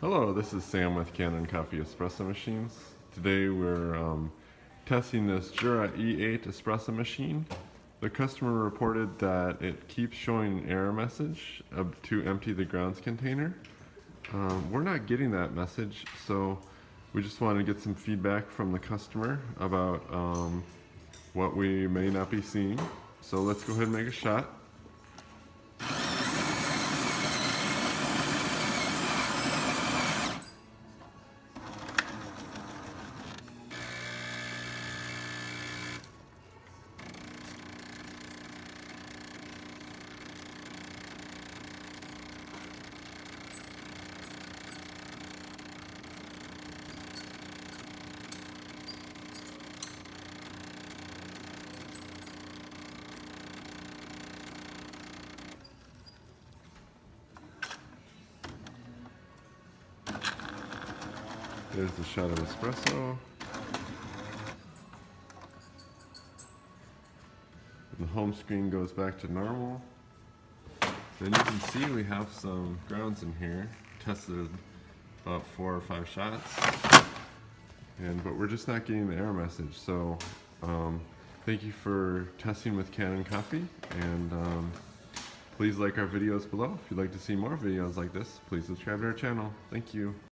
Hello, this is Sam with Kanen Coffee Espresso Machines. Today we're testing this Jura E8 espresso machine. The customer reported that it keeps showing an error message to empty the grounds container. We're not getting that message, so we just want to get some feedback from the customer about what we may not be seeing. So let's go ahead and make a shot. There's the shot of espresso. The home screen goes back to normal. Then you can see we have some grounds in here. Tested about 4 or 5 shots. But we're just not getting the error message. So thank you for testing with Kanen Coffee. And please like our videos below. If you'd like to see more videos like this, please subscribe to our channel. Thank you.